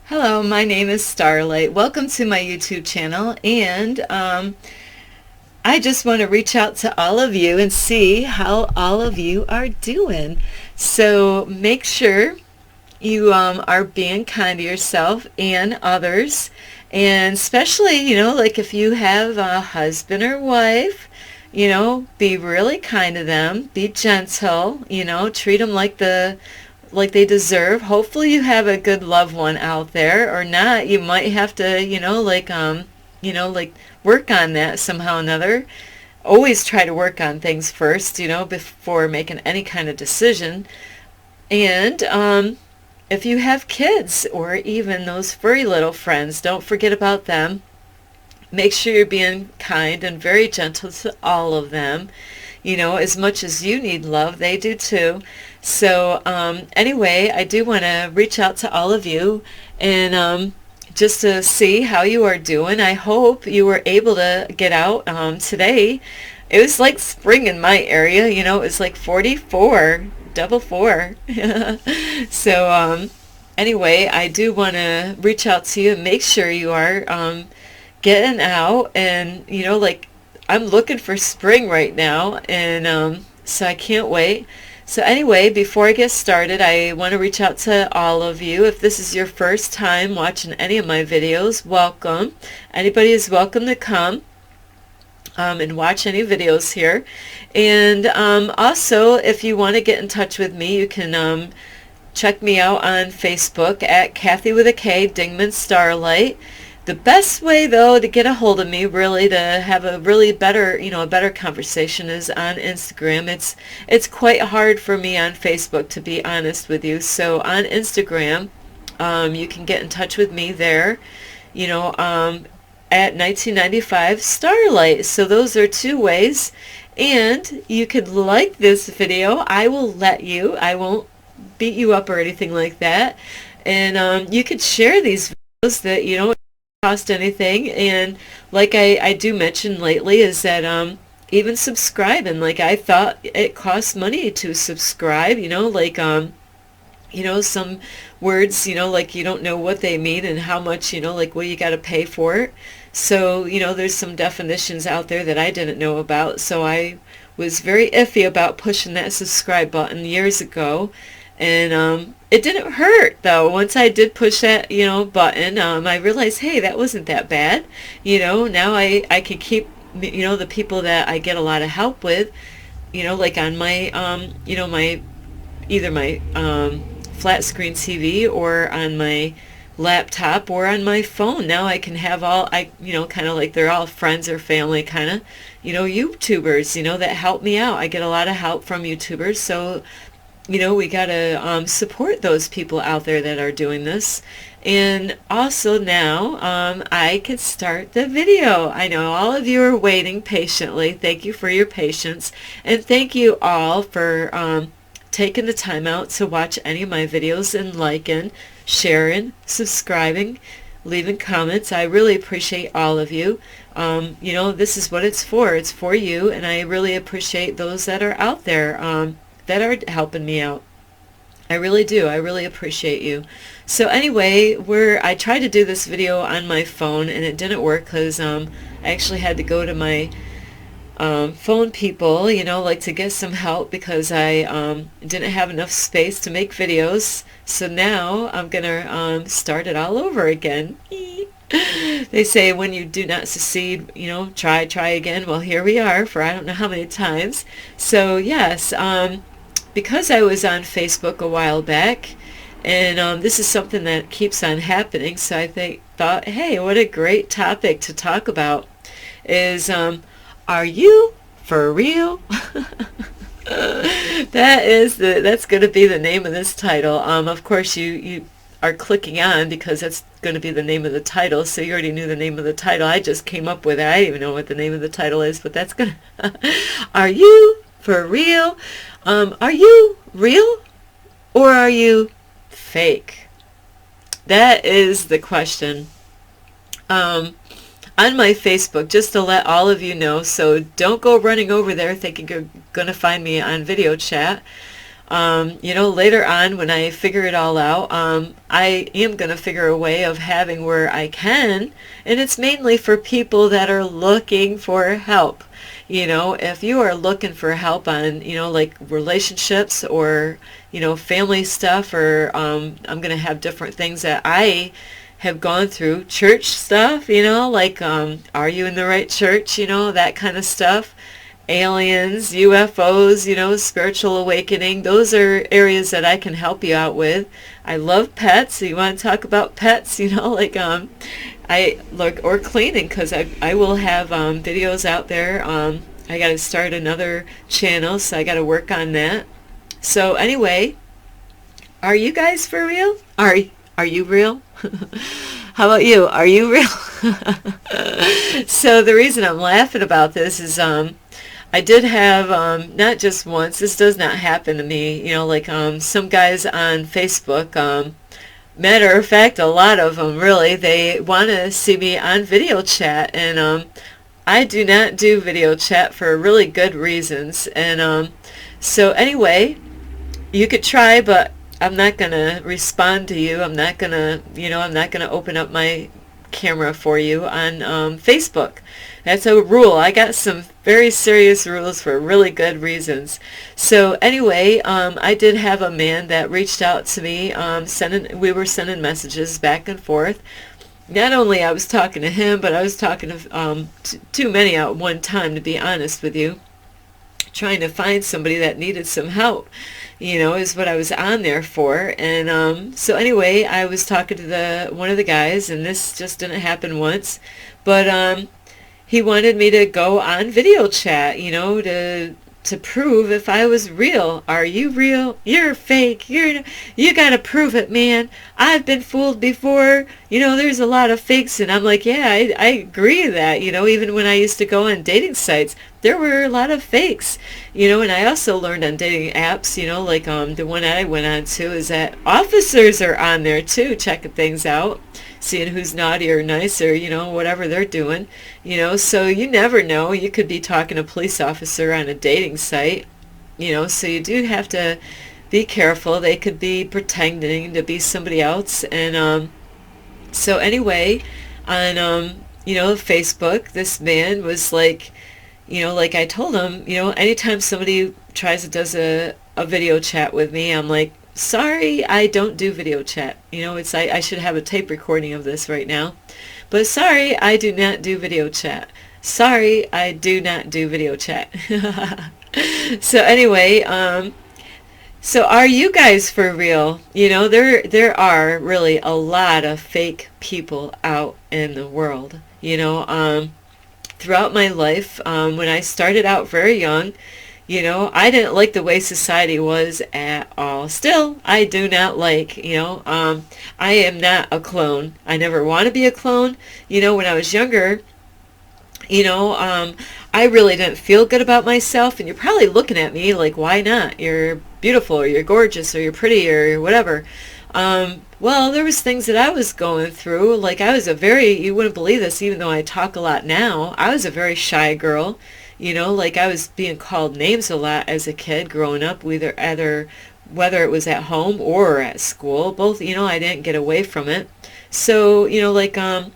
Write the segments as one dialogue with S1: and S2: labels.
S1: Hello, my name is Starlight. Welcome to my YouTube channel, and I just want to reach out to all of you and see how all of you are doing. So make sure you are being kind to yourself and others, and especially, like if you have a husband or wife, be really kind to them, be gentle, treat them like they deserve. Hopefully you have a good loved one out there, or not. You might have to, like work on that somehow or another. Always try to work on things first, before making any kind of decision. And if you have kids or even those furry little friends, don't forget about them. Make sure you're being kind and very gentle to all of them. As much as you need love, they do too. So anyway, I do want to reach out to all of you and just to see how you are doing. I hope you were able to get out today. It was like spring in my area. It was like 44, double four. So anyway, I do want to reach out to you and make sure you are getting out, and like I'm looking for spring right now, and so I can't wait. So anyway, before I get started, I want to reach out to all of you. If this is your first time watching any of my videos, welcome. Anybody is welcome to come and watch any videos here. And also, if you want to get in touch with me, you can check me out on Facebook at Kathy with a K, Dingman Starlight. The best way, though, to get a hold of me, really, to have a really better, a better conversation, is on Instagram. It's quite hard for me on Facebook, to be honest with you. So on Instagram, you can get in touch with me there, at 1995 Starlight. So those are two ways. And you could like this video. I will let you. I won't beat you up or anything like that. And you could share these videos that, cost anything. And like I do mention lately is that even subscribing, like I thought it cost money to subscribe, like some words, like you don't know what they mean and how much, like what you got to pay for it. So there's some definitions out there that I didn't know about, so I was very iffy about pushing that subscribe button years ago. And it didn't hurt, though. Once I did push that, button, I realized, hey, that wasn't that bad. Now I can keep, the people that I get a lot of help with, like on my, my, either my flat screen TV or on my laptop or on my phone. Now I can have kind of like they're all friends or family kind of, YouTubers, that help me out. I get a lot of help from YouTubers, so we got to support those people out there that are doing this. And also now I can start the video. I know all of you are waiting patiently. Thank you for your patience. And thank you all for taking the time out to watch any of my videos and liking, sharing, subscribing, leaving comments. I really appreciate all of you. This is what it's for. It's for you. And I really appreciate those that are out there that are helping me out. I really do. I really appreciate you. So anyway, I tried to do this video on my phone and it didn't work because I actually had to go to my phone people, like to get some help because I didn't have enough space to make videos. So now I'm gonna start it all over again. They say when you do not succeed, try again. Well, here we are for I don't know how many times. So yes, because I was on Facebook a while back, and this is something that keeps on happening, so I thought, hey, what a great topic to talk about is, are you for real? That's going to be the name of this title. Of course, you are clicking on because that's going to be the name of the title, so you already knew the name of the title. I just came up with it. I don't even know what the name of the title is, but that's going to... Are you for real? Are you real or are you fake? That is the question. On my Facebook, just to let all of you know, so don't go running over there thinking you're going to find me on video chat. You know, later on when I figure it all out, I am going to figure a way of having where I can, and it's mainly for people that are looking for help. You know, if you are looking for help on, you know, like relationships or, you know, family stuff, or I'm going to have different things that I have gone through, church stuff, you know, like are you in the right church, you know, that kind of stuff. Aliens, UFOs, you know, spiritual awakening. Those are areas that I can help you out with. I love pets. So you want to talk about pets, you know, like I look, or cleaning, because I will have videos out there. I got to start another channel, so I got to work on that. So anyway, are you guys for real? Are you real? How about you? Are you real? So the reason I'm laughing about this is I did have, not just once, this does not happen to me, you know, like some guys on Facebook, matter of fact, a lot of them really, they want to see me on video chat, and I do not do video chat for really good reasons. And so anyway, you could try, but I'm not going to respond to you. I'm not going to, you know, I'm not going to open up my camera for you on Facebook. That's a rule. I got some very serious rules for really good reasons. So anyway, I did have a man that reached out to me, we were sending messages back and forth. Not only I was talking to him, but I was talking to too many at one time, to be honest with you. Trying to find somebody that needed some help, you know, is what I was on there for. And so anyway, I was talking to one of the guys, and this just didn't happen once, but he wanted me to go on video chat, you know, to prove if I was real. Are you real? You're fake. You got to prove it, man. I've been fooled before. You know, there's a lot of fakes. And I'm like, yeah, I agree with that. You know, even when I used to go on dating sites, there were a lot of fakes. You know, and I also learned on dating apps, you know, like the one I went on to is that officers are on there too, checking things out, seeing who's naughty or nice, or, you know, whatever they're doing, you know. So you never know. You could be talking to a police officer on a dating site, you know, so you do have to be careful. They could be pretending to be somebody else. And so anyway, on you know, Facebook, this man was like, you know, like I told him, you know, anytime somebody does a video chat with me, I'm like, sorry, I don't do video chat. You know, it's I should have a tape recording of this right now. But sorry, I do not do video chat. Sorry, I do not do video chat. So anyway, so are you guys for real? You know, there are really a lot of fake people out in the world. You know, throughout my life, when I started out very young, you know, I didn't like the way society was at all. Still, I do not like, you know, I am not a clone. I never want to be a clone. You know, when I was younger, you know, I really didn't feel good about myself. And you're probably looking at me like, why not? You're beautiful, or you're gorgeous, or you're pretty, or whatever. Well, there was things that I was going through. Like I was you wouldn't believe this, even though I talk a lot now, I was a very shy girl. You know, like I was being called names a lot as a kid growing up, whether it was at home or at school. Both, you know, I didn't get away from it. So, you know, like, and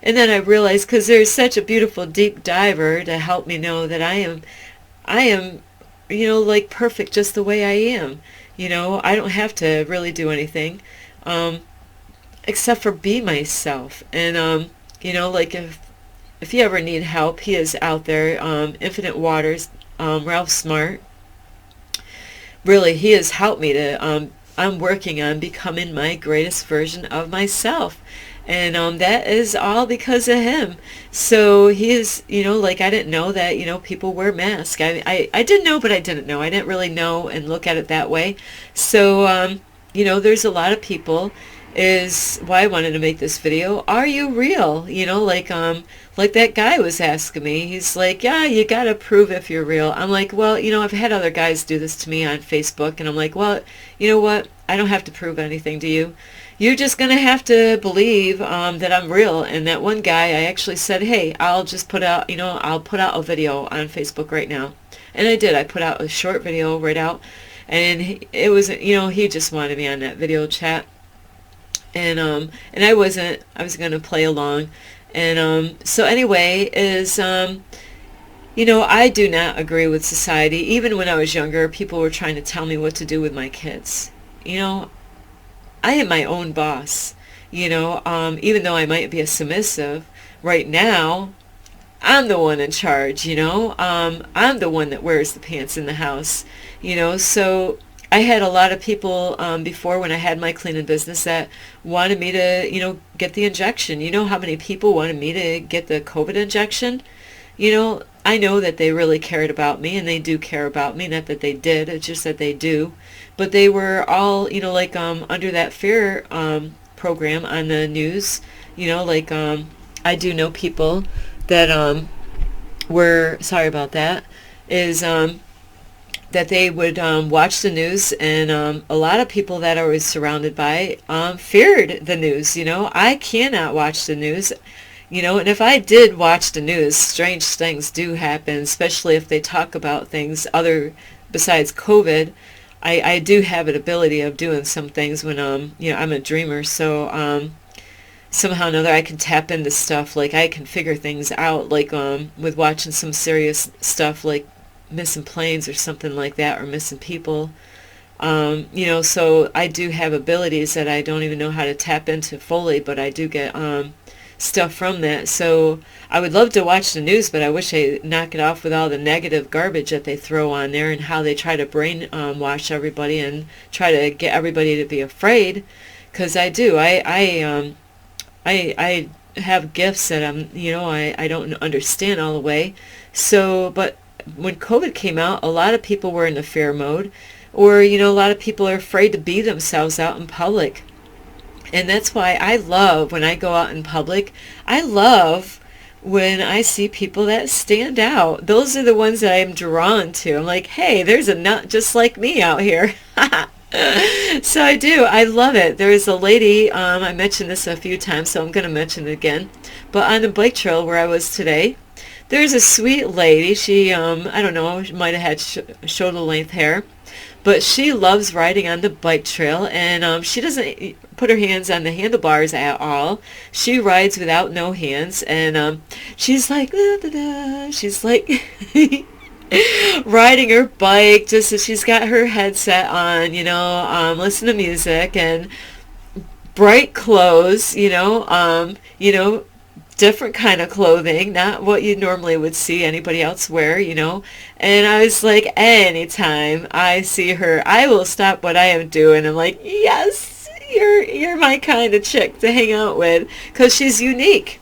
S1: then I realized, because there's such a beautiful deep diver to help me know that I am, you know, like perfect just the way I am. You know, I don't have to really do anything, except for be myself. And, you know, like if you ever need help, he is out there. Infinite Waters, Ralph Smart. Really, he has helped me to, I'm working on becoming my greatest version of myself. And that is all because of him. So he is, you know, like I didn't know that, you know, people wear masks. I did know, but I didn't know. I didn't really know and look at it that way. So, you know, there's a lot of people, is why I wanted to make this video. Are you real? You know, like that guy was asking me. He's like, yeah, you got to prove if you're real. I'm like, well, you know, I've had other guys do this to me on Facebook, and I'm like, well, you know what? I don't have to prove anything to you. You're just going to have to believe that I'm real. And that one guy, I actually said, hey, I'll just put out, you know, I'll put out a video on Facebook right now. And I did. I put out a short video right out. it was, he just wanted me on that video chat. And I wasn't. I was going to play along. And so anyway, I do not agree with society. Even when I was younger, people were trying to tell me what to do with my kids. I am my own boss. Even though I might be a submissive, right now, I'm the one in charge, I'm the one that wears the pants in the house, so I had a lot of people before when I had my cleaning business that wanted me to, get the injection. You know how many people wanted me to get the COVID injection? I know that they really cared about me, and they do care about me. Not that they did, it's just that they do. But they were all, under that fear program on the news. I do know people that were, sorry about that, is that they would watch the news, and a lot of people that I was surrounded by feared the news. I cannot watch the news. And if I did watch the news, strange things do happen, especially if they talk about things other besides COVID. I do have an ability of doing some things when I'm a dreamer, so somehow or another I can tap into stuff. Like I can figure things out, like with watching some serious stuff like missing planes or something like that, or missing people. So I do have abilities that I don't even know how to tap into fully, but I do get stuff from that. So I would love to watch the news, but I wish they knock it off with all the negative garbage that they throw on there, and how they try to brainwash everybody and try to get everybody to be afraid. Because I do. I have gifts that I don't understand all the way. So, but when COVID came out, a lot of people were in the fear mode, or a lot of people are afraid to be themselves out in public. And that's why I love when I go out in public. I love when I see people that stand out. Those are the ones that I'm drawn to. I'm like, hey, there's a nut just like me out here. So I do. I love it. There is a lady, I mentioned this a few times, so I'm going to mention it again. But on the bike trail where I was today, there's a sweet lady. She, I don't know, she might have had shoulder length hair. But she loves riding on the bike trail, and she doesn't put her hands on the handlebars at all. She rides without no hands, and she's like, da, da, da. She's like riding her bike, just as she's got her headset on, listen to music, and bright clothes, different kind of clothing, not what you normally would see anybody else wear, And I was like, anytime I see her, I will stop what I am doing. I'm like, yes, you're my kind of chick to hang out with, because she's unique,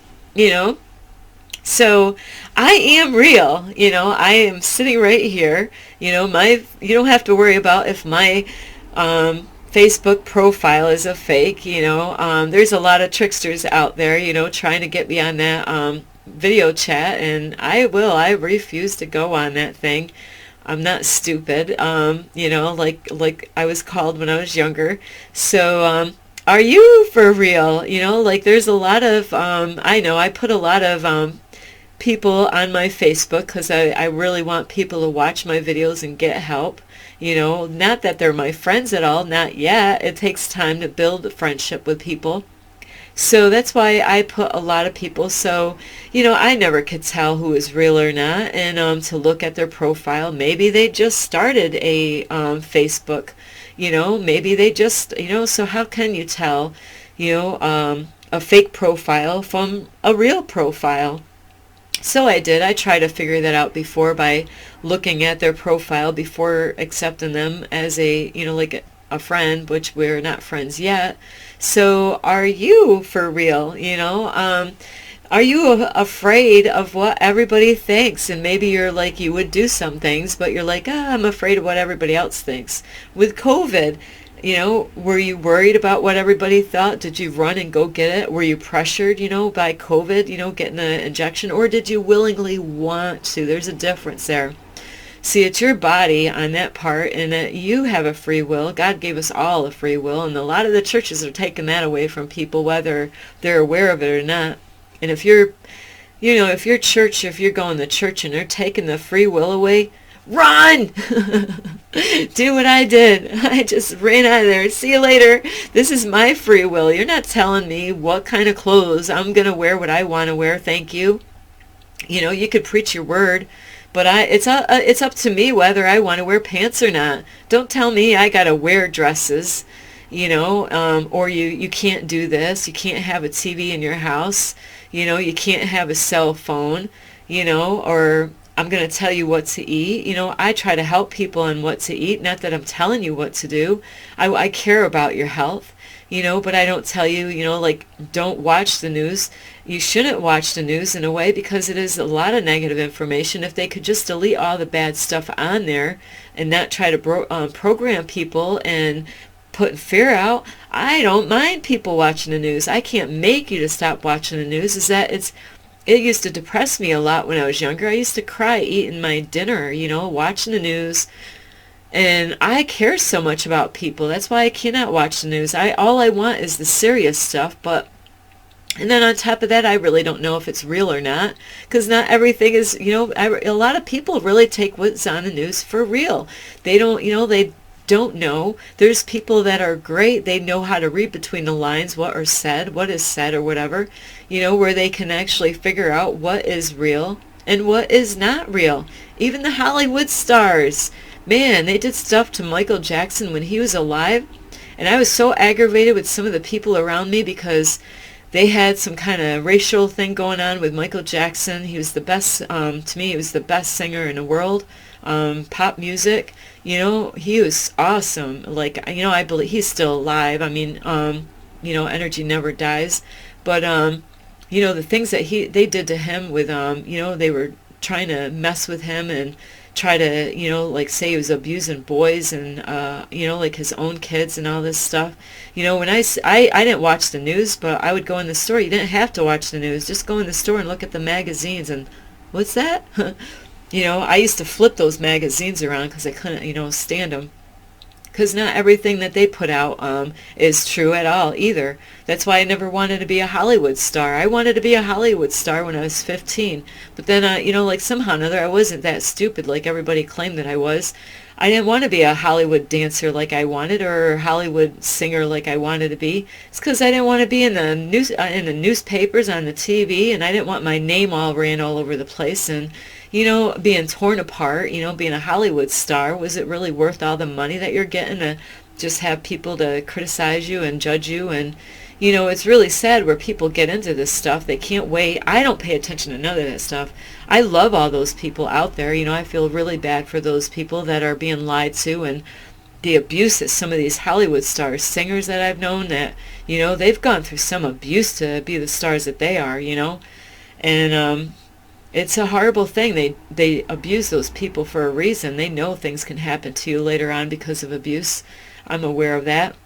S1: So I am real, I am sitting right here, you don't have to worry about if my Facebook profile is a fake. There's a lot of tricksters out there, trying to get me on that video chat, and I refuse to go on that thing. I'm not stupid, like I was called when I was younger. So are you for real? There's a lot of I know I put a lot of people on my Facebook, because I really want people to watch my videos and get help. Not that they're my friends at all, not yet. It takes time to build a friendship with people. So that's why I put a lot of people. So, I never could tell who is real or not. And to look at their profile, maybe they just started a Facebook, maybe they just, so how can you tell, a fake profile from a real profile? So I did. I tried to figure that out before by looking at their profile before accepting them as a, like a friend, which we're not friends yet. So are you for real? Are you afraid of what everybody thinks? And maybe you're like, you would do some things, but you're like, I'm afraid of what everybody else thinks. With COVID, were you worried about what everybody thought? Did you run and go get it? Were you pressured, by COVID, getting the injection? Or did you willingly want to? There's a difference there. See, it's your body on that part, and that you have a free will. God gave us all a free will, and a lot of the churches are taking that away from people, whether they're aware of it or not. And if you're going to church and they're taking the free will away, run. Do what I did. I just ran out of there. See you later. This is my free will. You're not telling me what kind of clothes I'm going to wear, what I want to wear. Thank you. You know, you could preach your word, but it's up to me whether I want to wear pants or not. Don't tell me I got to wear dresses, or you can't do this. You can't have a TV in your house. You can't have a cell phone, or I'm going to tell you what to eat. I try to help people on what to eat, not that I'm telling you what to do. I care about your health, but I don't tell you, like, don't watch the news. You shouldn't watch the news in a way because it is a lot of negative information. If they could just delete all the bad stuff on there and not try to program people and put fear out, I don't mind people watching the news. I can't make you to stop watching the news. It used to depress me a lot when I was younger. I used to cry eating my dinner, watching the news. And I care so much about people. That's why I cannot watch the news. All I want is the serious stuff. And then on top of that, I really don't know if it's real or not. Because not everything is, a lot of people really take what's on the news for real. They don't know. There's people that are great. They know how to read between the lines, what is said or whatever, where they can actually figure out what is real and what is not real. Even the Hollywood stars, man, they did stuff to Michael Jackson when he was alive. And I was so aggravated with some of the people around me because they had some kind of racial thing going on with Michael Jackson. He was the best, to me, he was the best singer in the world. Pop music, he was awesome. Like, I believe he's still alive. I mean, energy never dies. But, the things that they did to him with, they were trying to mess with him and try to, like say he was abusing boys and, like his own kids and all this stuff. When I didn't watch the news, but I would go in the store. You didn't have to watch the news. Just go in the store and look at the magazines and, what's that? I used to flip those magazines around because I couldn't, stand them. Because not everything that they put out is true at all either. That's why I never wanted to be a Hollywood star. I wanted to be a Hollywood star when I was 15. But then, like somehow or another, I wasn't that stupid like everybody claimed that I was. I didn't want to be a Hollywood dancer like I wanted or a Hollywood singer like I wanted to be. It's because I didn't want to be in the newspapers, on the TV, and I didn't want my name all ran all over the place and being torn apart, being a Hollywood star. Was it really worth all the money that you're getting to just have people to criticize you and judge you? And, it's really sad where people get into this stuff. They can't wait. I don't pay attention to none of that stuff. I love all those people out there. I feel really bad for those people that are being lied to and the abuse that some of these Hollywood stars, singers that I've known that, they've gone through some abuse to be the stars that they are, And, it's a horrible thing. They abuse those people for a reason. They know things can happen to you later on because of abuse. I'm aware of that.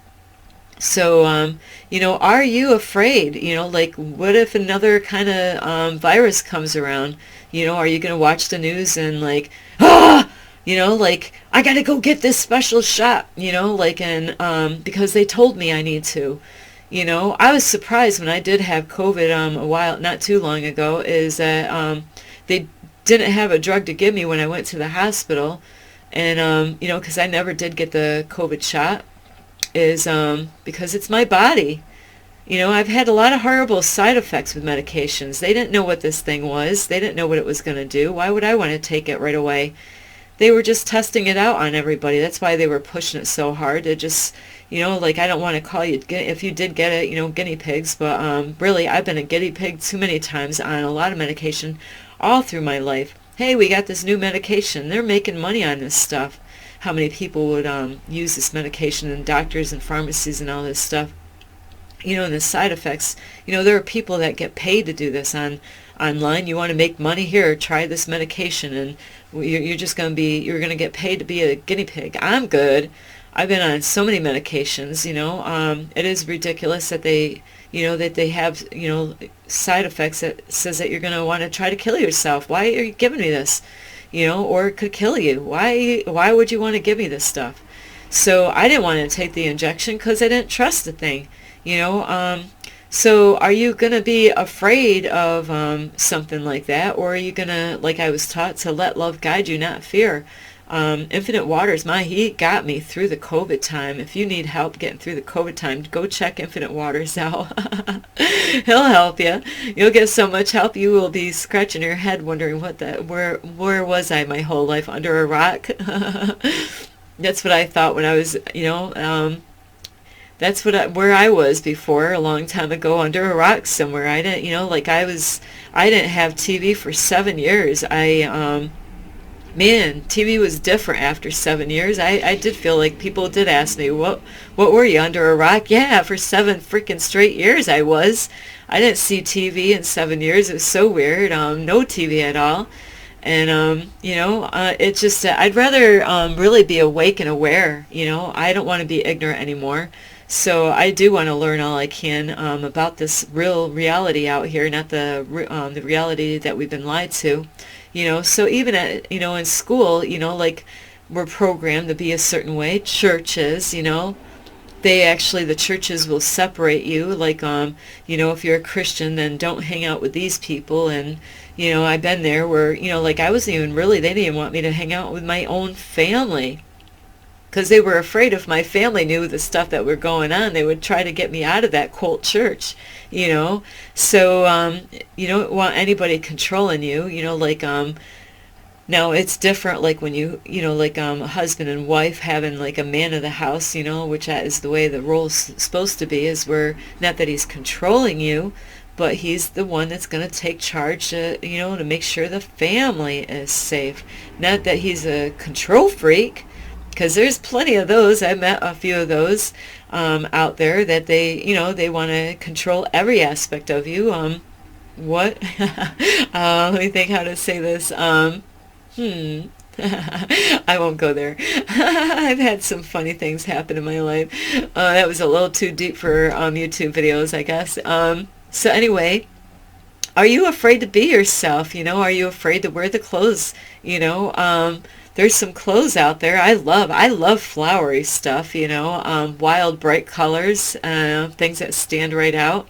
S1: So, are you afraid? Like, what if another kind of virus comes around? Are you going to watch the news and like, like, I got to go get this special shot, because they told me I need to. I was surprised when I did have COVID not too long ago, is that they didn't have a drug to give me when I went to the hospital. And, because I never did get the COVID shot, is because it's my body. I've had a lot of horrible side effects with medications. They didn't know what this thing was. They didn't know what it was going to do. Why would I want to take it right away? They were just testing it out on everybody. That's why they were pushing it so hard. They just, like, I don't want to call you, if you did get it, guinea pigs, but really, I've been a guinea pig too many times on a lot of medication all through my life. Hey, we got this new medication. They're making money on this stuff. How many people would use this medication, and doctors and pharmacies and all this stuff. And the side effects, there are people that get paid to do this online. You want to make money? Here, try this medication, and you're going to get paid to be a guinea pig. I'm good. I've been on so many medications, it is ridiculous that they have, side effects that says that you're going to want to try to kill yourself. Why are you giving me this? Or it could kill you. Why would you want to give me this stuff? So I didn't want to take the injection because I didn't trust the thing, So are you going to be afraid of something like that? Or are you going to, like I was taught, to let love guide you, not fear? Infinite Waters, he got me through the COVID time. If you need help getting through the COVID time, go check Infinite Waters out. He'll help you. You'll get so much help you will be scratching your head wondering where was I my whole life, under a rock? That's what I thought when I was, that's where I was before, a long time ago, under a rock somewhere. I didn't, I didn't have TV for 7 years. Man, TV was different after 7 years. I did feel like people did ask me, what were you, under a rock? Yeah, for 7 freaking straight years I was. I didn't see TV in 7 years. It was so weird. No TV at all. And, it's just, I'd rather really be awake and aware. I don't want to be ignorant anymore. So I do want to learn all I can about this real reality out here, not the reality that we've been lied to. So even at, in school, like we're programmed to be a certain way. Churches, the churches will separate you. Like, if you're a Christian, then don't hang out with these people. And, I've been there where, like I wasn't even really, they didn't even want me to hang out with my own family. Because they were afraid if my family knew the stuff that were going on, they would try to get me out of that cult church, So you don't want anybody controlling you, now it's different like when a husband and wife having like a man of the house, which that is the way the role's supposed to be, is where, not that he's controlling you, but he's the one that's going to take charge to make sure the family is safe. Not that he's a control freak. Because there's plenty of those. I met a few of those out there that they want to control every aspect of you. What? Let me think how to say this. I won't go there. I've had some funny things happen in my life. That was a little too deep for YouTube videos, I guess. So anyway, are you afraid to be yourself? Are you afraid to wear the clothes? There's some clothes out there. I love flowery stuff, wild, bright colors, things that stand right out,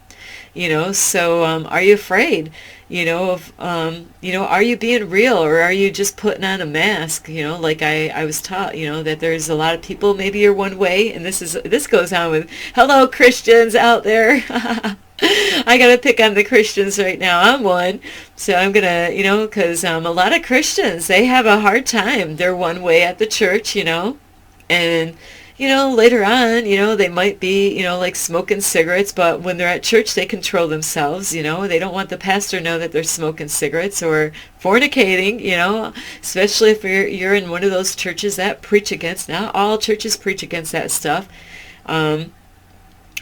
S1: So are you afraid, are you being real, or are you just putting on a mask? Like I was taught, that there's a lot of people, maybe you're one way, and this goes on with, hello Christians out there. I gotta pick on the Christians right now. I'm one. So I'm gonna, because a lot of Christians, they have a hard time. They're one way at the church, and, later on, they might be, like smoking cigarettes, but when they're at church, they control themselves, they don't want the pastor to know that they're smoking cigarettes or fornicating, especially if you're in one of those churches that preach against, not all churches preach against that stuff.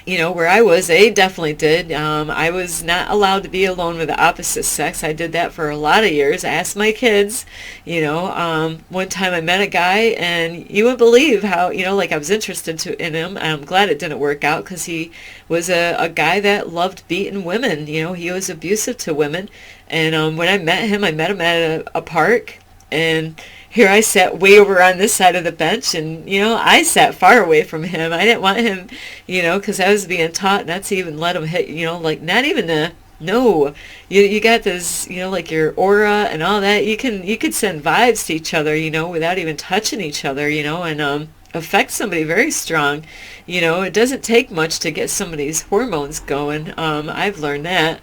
S1: Where I was, they definitely did. I was not allowed to be alone with the opposite sex. I did that for a lot of years. I asked my kids, one time I met a guy, and you wouldn't believe how, like I was interested in him. I'm glad it didn't work out, because he was a guy that loved beating women. He was abusive to women. And when I met him at a park, and here I sat way over on this side of the bench, and, I sat far away from him. I didn't want him, because I was being taught not to even let him hit, like not even to, no, you got this, like your aura and all that. You could send vibes to each other, without even touching each other, and affect somebody very strong. It doesn't take much to get somebody's hormones going. I've learned that,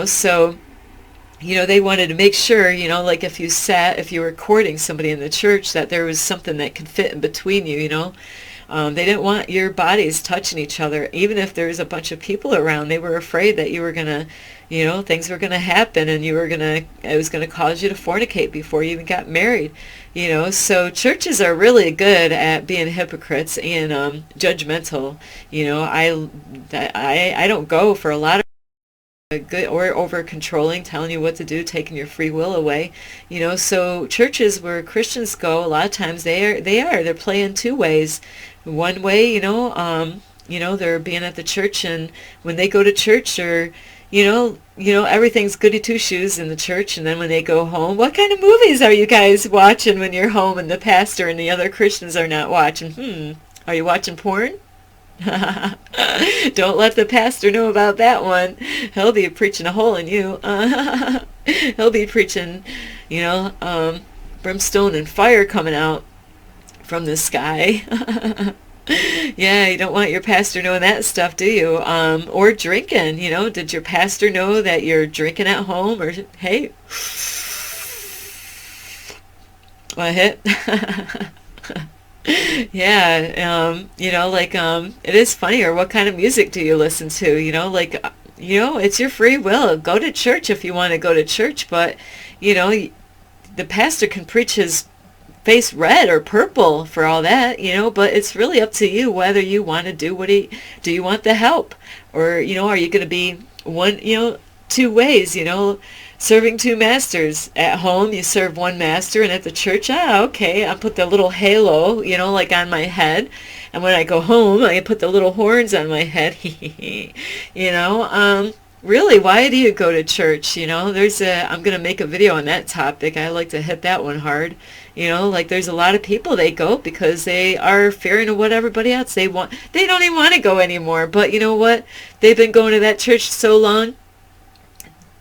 S1: so... they wanted to make sure, like if you were courting somebody in the church, that there was something that could fit in between you, They didn't want your bodies touching each other. Even if there was a bunch of people around, they were afraid that you were going to, things were going to happen, and it was going to cause you to fornicate before you even got married, So churches are really good at being hypocrites and judgmental. I don't go for a lot of good, or over controlling, telling you what to do, taking your free will away, so churches where Christians go, a lot of times they're playing two ways. One way, they're being at the church, and when they go to church, or everything's goody two shoes in the church, and then when they go home, what kind of movies are you guys watching when you're home and the pastor and the other Christians are not watching? Are you watching porn? Don't let the pastor know about that one. He'll be preaching a hole in you. He'll be preaching, brimstone and fire coming out from the sky. Yeah, you don't want your pastor knowing that stuff, do you? Or drinking, did your pastor know that you're drinking at home? Or, hey, what hit? Yeah, it is funny. Or what kind of music do you listen to? It's your free will. Go to church if you want to go to church, but, the pastor can preach his face red or purple for all that, but it's really up to you whether you want to do you want the help? Or, are you going to be one, two ways, serving two masters. At home, you serve one master, and at the church, okay, I put the little halo, like on my head. And when I go home, I put the little horns on my head. Really, why do you go to church? I'm going to make a video on that topic. I like to hit that one hard. There's a lot of people, they go because they are fearing of what everybody else they want. They don't even want to go anymore. But you know what? They've been going to that church so long.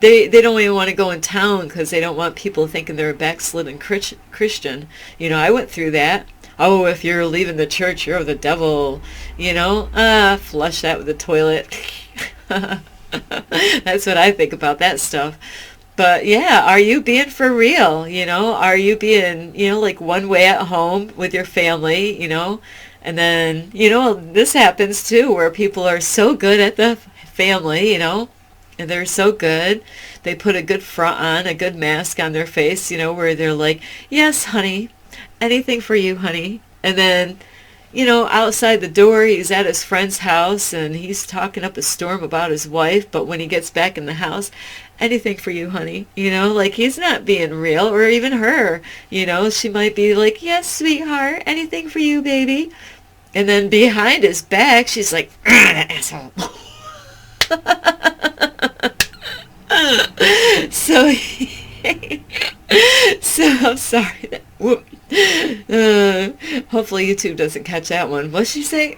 S1: They don't even want to go in town because they don't want people thinking they're a backslidden Christian. I went through that. Oh, if you're leaving the church, you're the devil. Flush that with the toilet. That's what I think about that stuff. But yeah, are you being for real? Are you being, like one way at home with your family, and then, this happens too, where people are so good at the family, and they're so good. They put a good front on, a good mask on their face, where they're like, yes, honey, anything for you, honey. And then, outside the door, he's at his friend's house and he's talking up a storm about his wife. But when he gets back in the house, anything for you, honey. He's not being real, or even her. She might be like, yes, sweetheart, anything for you, baby. And then behind his back, she's like, that asshole. So, I'm sorry. Hopefully YouTube doesn't catch that one. What'd she say?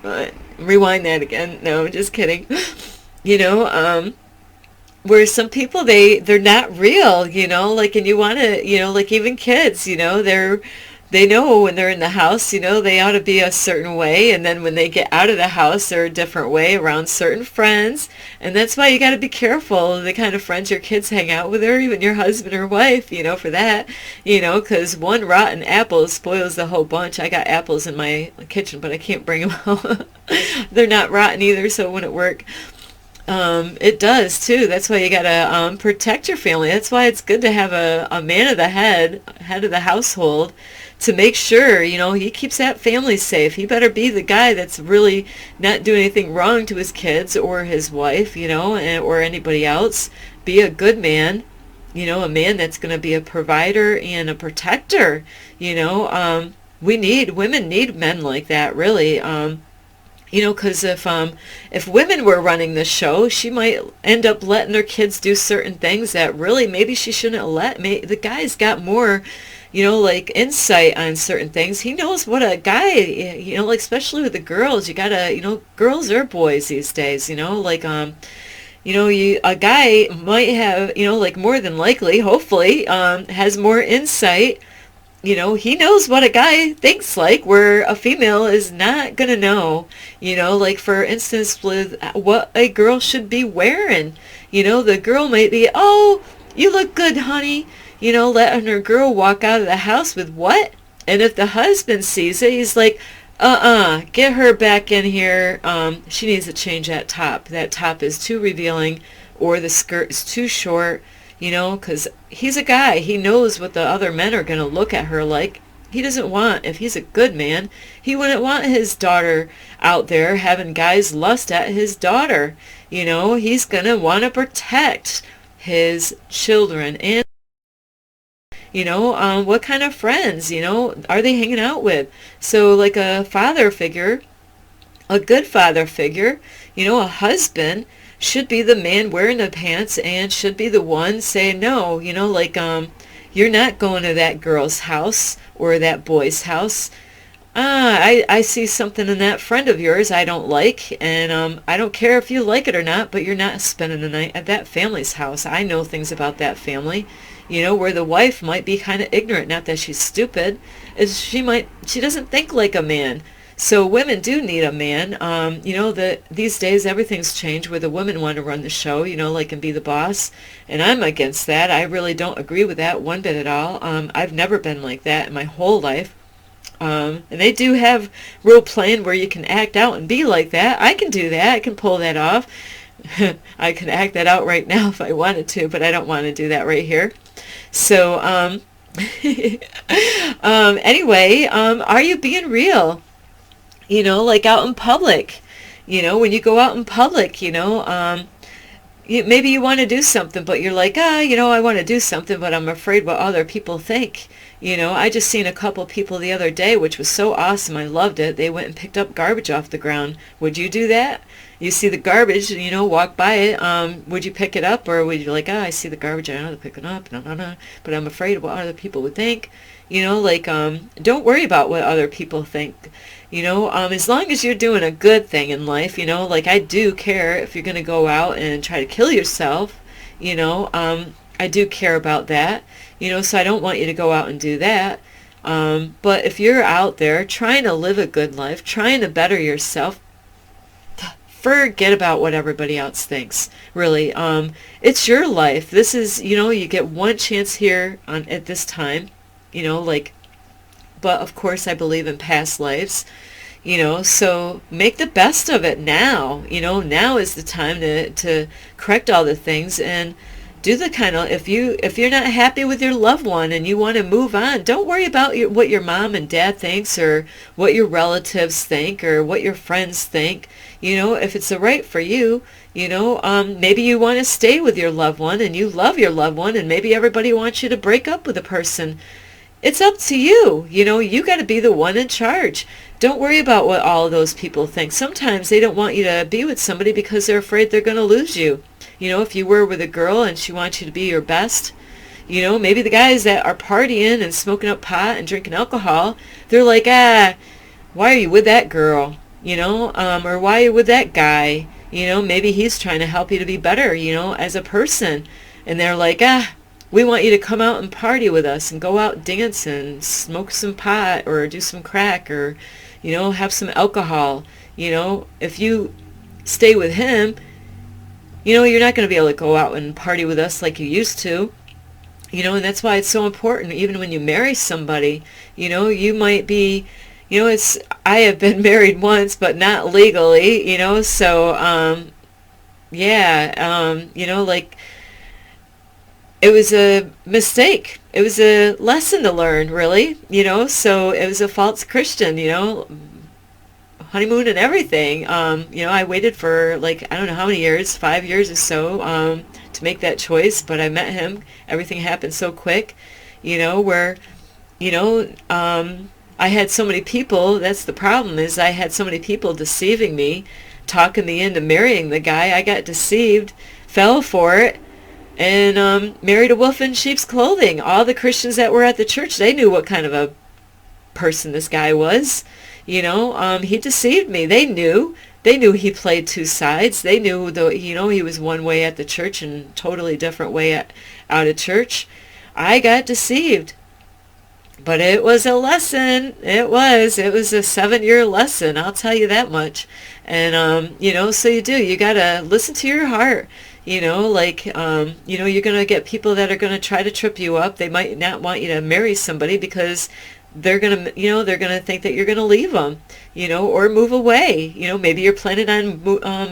S1: Rewind that again. No, I'm just kidding. Where some people, they're not real, and you want to, even kids, they know when they're in the house, they ought to be a certain way, and then when they get out of the house, they're a different way around certain friends. And that's why you got to be careful the kind of friends your kids hang out with, or even your husband or wife, for that, because one rotten apple spoils the whole bunch. I got apples in my kitchen, but I can't bring them out. They're not rotten either, so it wouldn't work. It does too. That's why you gotta protect your family. That's why it's good to have a man of the head of the household, to make sure, he keeps that family safe. He better be the guy that's really not doing anything wrong to his kids or his wife, or anybody else. Be a good man, a man that's going to be a provider and a protector. Women need men like that, really. Because if women were running the show, she might end up letting their kids do certain things that really maybe she shouldn't let. The guy's got more, insight on certain things. He knows what a guy, especially with the girls, you gotta, girls are boys these days, a guy might have, more than likely, hopefully, has more insight. He knows what a guy thinks like, where a female is not going to know, for instance, with what a girl should be wearing. The girl might be, oh, you look good, honey. Letting her girl walk out of the house with what? And if the husband sees it, he's like, get her back in here. She needs to change that top. That top is too revealing, or the skirt is too short. Because he's a guy. He knows what the other men are going to look at her like. He doesn't want, if he's a good man, he wouldn't want his daughter out there having guys lust at his daughter. He's going to want to protect his children. And, what kind of friends, are they hanging out with? So like a father figure, a good father figure, a husband, should be the man wearing the pants and should be the one saying no, you're not going to that girl's house or that boy's house. I see something in that friend of yours I don't like, and I don't care if you like it or not, but you're not spending the night at that family's house. I know things about that family. where the wife might be kind of ignorant, not that she's stupid, is she doesn't think like a man. So women do need a man. These days everything's changed where the women want to run the show, like and be the boss. And I'm against that. I really don't agree with that one bit at all. I've never been like that in my whole life. And they do have role playing where you can act out and be like that. I can do that. I can pull that off. I can act that out right now if I wanted to, but I don't want to do that right here. So, anyway, are you being real? Like out in public, when you go out in public, maybe you want to do something, but you're like, I want to do something, but I'm afraid what other people think. I just seen a couple people the other day, which was so awesome. I loved it. They went and picked up garbage off the ground. Would you do that? You see the garbage, walk by it. Would you pick it up, or would you like, I see the garbage, I know to pick it up, but I'm afraid of what other people would think. Don't worry about what other people think. As long as you're doing a good thing in life, like I do care if you're going to go out and try to kill yourself, I do care about that, so I don't want you to go out and do that. But if you're out there trying to live a good life, trying to better yourself, forget about what everybody else thinks, really. It's your life. This is, you get one chance here at this time, but of course I believe in past lives, so make the best of it now. Now is the time to correct all the things and do the kind of, if you're not happy with your loved one and you want to move on, don't worry about what your mom and dad thinks or what your relatives think or what your friends think. If it's right for you, maybe you want to stay with your loved one and you love your loved one, and maybe everybody wants you to break up with a person. It's up to you. You got to be the one in charge. Don't worry about what all of those people think. Sometimes they don't want you to be with somebody because they're afraid they're going to lose you. If you were with a girl and she wants you to be your best, maybe the guys that are partying and smoking up pot and drinking alcohol, they're like, why are you with that girl? Or why are you with that guy? Maybe he's trying to help you to be better, as a person. And they're like, we want you to come out and party with us and go out dance and smoke some pot or do some crack or, have some alcohol. If you stay with him, you're not going to be able to go out and party with us like you used to. And that's why it's so important, even when you marry somebody, you might be, I have been married once, but not legally, so, like, it was a mistake. It was a lesson to learn, really, so it was a false Christian, honeymoon and everything. I waited for I don't know how many years, 5 years or so, to make that choice, but I met him. Everything happened so quick, where, I had so many people. That's the problem, is I had so many people deceiving me, talking me into marrying the guy. I got deceived, fell for it, and married a wolf in sheep's clothing. All the Christians that were at the church, they knew what kind of a person this guy was. He deceived me. They knew he played two sides. They knew he was one way at the church and totally different way out of church. I got deceived. But it was a lesson. It was a 7-year lesson. I'll tell you that much. And, so you got to listen to your heart. You're going to get people that are going to try to trip you up. They might not want you to marry somebody because they're going to think that you're going to leave them, or move away. Maybe you're planning on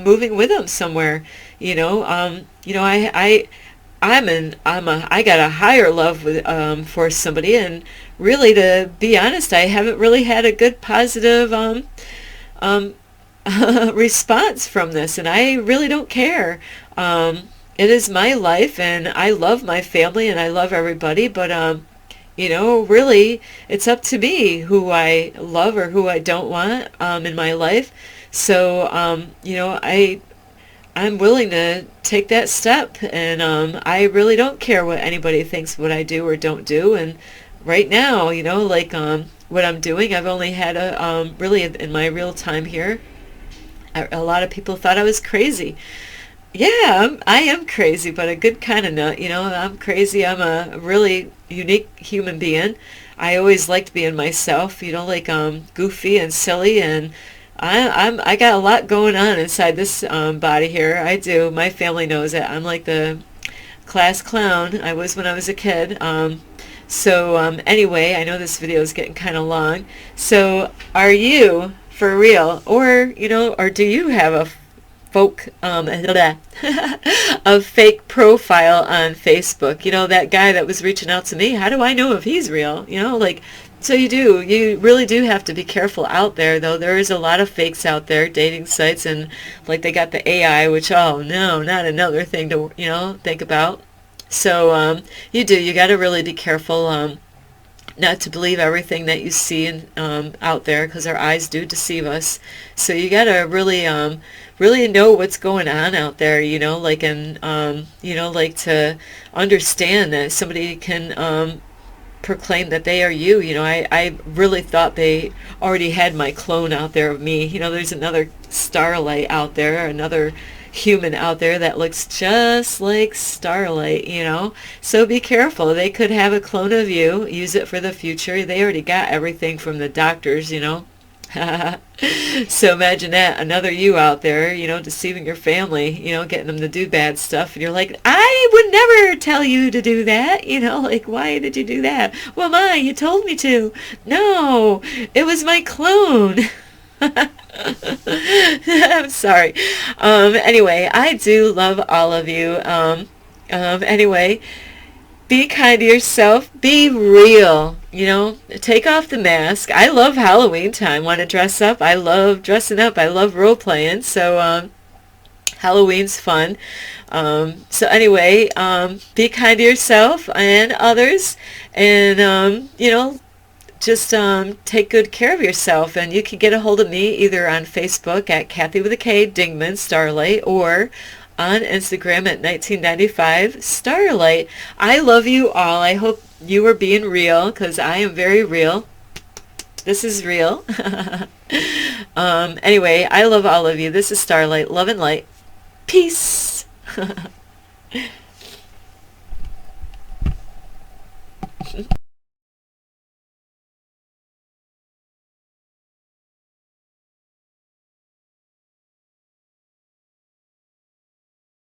S1: moving with them somewhere. I got a higher love with, for somebody, and really, to be honest, I haven't really had a good positive response from this, and I really don't care. It is my life, and I love my family, and I love everybody, but really, it's up to me who I love or who I don't want in my life. So, I'm willing to take that step, and I really don't care what anybody thinks what I do or don't do. And right now, what I'm doing, I've only had really in my real time here, a lot of people thought I was crazy. Yeah, I am crazy, but a good kind of nut. You know, I'm crazy. I'm a really unique human being. I always liked being myself, you know, like goofy and silly, and I got a lot going on inside this body here. I do. My family knows it. I'm like the class clown. I was when I was a kid. Anyway, I know this video is getting kind of long. So are you for real, or you know, or do you have a folk a fake profile on Facebook? You know, that guy that was reaching out to me, how do I know if he's real? You know, like, so you really do have to be careful out there, though. There is a lot of fakes out there, dating sites, and like they got the AI, which, oh no, not another thing to, you know, think about. You got to really be careful, not to believe everything that you see out there, because our eyes do deceive us. So you got to really know what's going on out there, you know, like, and you know, like, to understand that somebody can proclaim that they are you. You know, I really thought they already had my clone out there of me. You know, there's another Starlight out there, another human out there that looks just like Starlight, you know. So be careful. They could have a clone of you, use it for the future. They already got everything from the doctors, you know. So imagine that, another you out there, you know, deceiving your family, you know, getting them to do bad stuff, and you're like, I would never tell you to do that, you know, like, why did you do that? Well, Ma, you told me to. No, it was my clone. I'm sorry. Anyway, I do love all of you. Anyway, be kind to yourself. Be real. You know, take off the mask. I love Halloween time. Want to dress up? I love dressing up. I love role playing. So Halloween's fun. Anyway, be kind to yourself and others, and you know, just take good care of yourself. And you can get a hold of me either on Facebook at Kathy with a K Dingman Starlight, or on Instagram at 1995 Starlight. I love you all. I hope you are being real, because I am very real. This is real. Anyway, I love all of you. This is Starlight. Love and light. Peace.